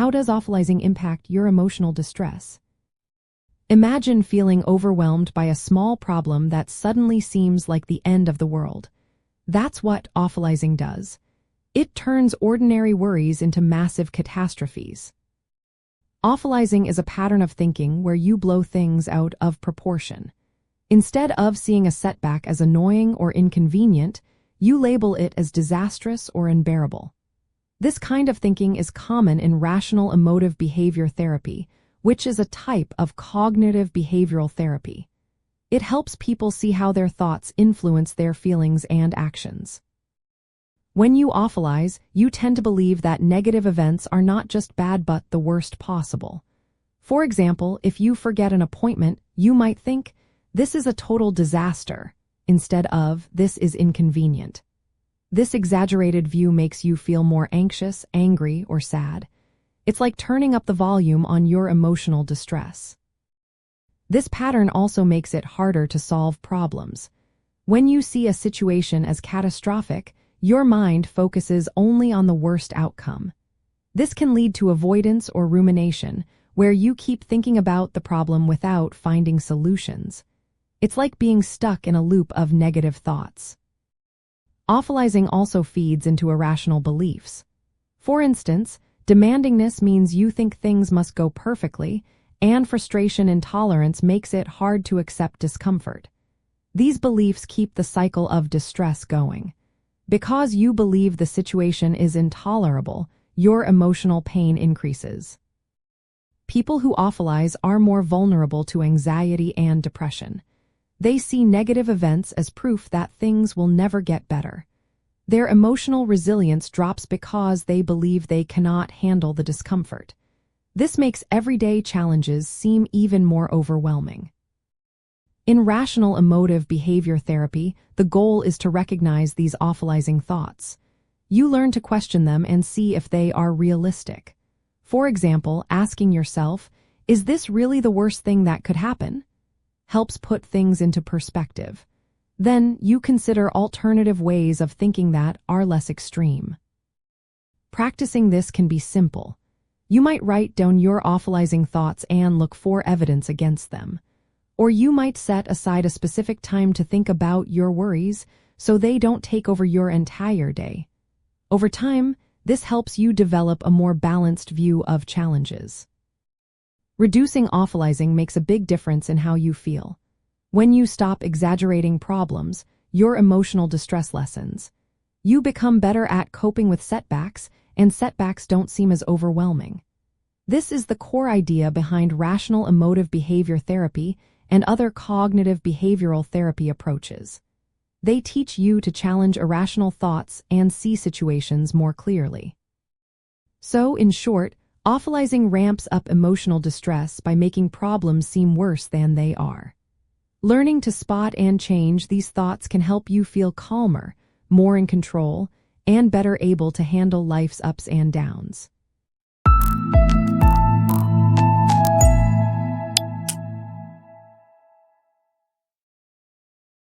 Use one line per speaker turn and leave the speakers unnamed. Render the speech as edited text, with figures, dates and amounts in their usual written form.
How does awfulizing impact your emotional distress? Imagine feeling overwhelmed by a small problem that suddenly seems like the end of the world. That's what awfulizing does. It turns ordinary worries into massive catastrophes. Awfulizing is a pattern of thinking where you blow things out of proportion. Instead of seeing a setback as annoying or inconvenient, you label it as disastrous or unbearable. This kind of thinking is common in Rational Emotive Behavior Therapy, which is a type of cognitive behavioral therapy. It helps people see how their thoughts influence their feelings and actions. When you awfulize, you tend to believe that negative events are not just bad but the worst possible. For example, if you forget an appointment, you might think, "This is a total disaster," instead of, "This is inconvenient." This exaggerated view makes you feel more anxious, angry, or sad. It's like turning up the volume on your emotional distress. This pattern also makes it harder to solve problems. When you see a situation as catastrophic, your mind focuses only on the worst outcome. This can lead to avoidance or rumination, where you keep thinking about the problem without finding solutions. It's like being stuck in a loop of negative thoughts. Awfulizing also feeds into irrational beliefs. For instance, demandingness means you think things must go perfectly, and frustration and intolerance makes it hard to accept discomfort. These beliefs keep the cycle of distress going. Because you believe the situation is intolerable, your emotional pain increases. People who awfulize are more vulnerable to anxiety and depression. They see negative events as proof that things will never get better. Their emotional resilience drops because they believe they cannot handle the discomfort. This makes everyday challenges seem even more overwhelming. In Rational Emotive Behavior Therapy, the goal is to recognize these awfulizing thoughts. You learn to question them and see if they are realistic. For example, asking yourself, "Is this really the worst thing that could happen?" helps put things into perspective. Then you consider alternative ways of thinking that are less extreme. Practicing this can be simple. You might write down your awfulizing thoughts and look for evidence against them. Or you might set aside a specific time to think about your worries so they don't take over your entire day. Over time, this helps you develop a more balanced view of challenges. Reducing awfulizing makes a big difference in how you feel. When you stop exaggerating problems, your emotional distress lessens. You become better at coping with setbacks, and setbacks don't seem as overwhelming. This is the core idea behind Rational Emotive Behavior Therapy and other cognitive behavioral therapy approaches. They teach you to challenge irrational thoughts and see situations more clearly. So, in short, awfulizing ramps up emotional distress by making problems seem worse than they are. Learning to spot and change these thoughts can help you feel calmer, more in control, and better able to handle life's ups and downs.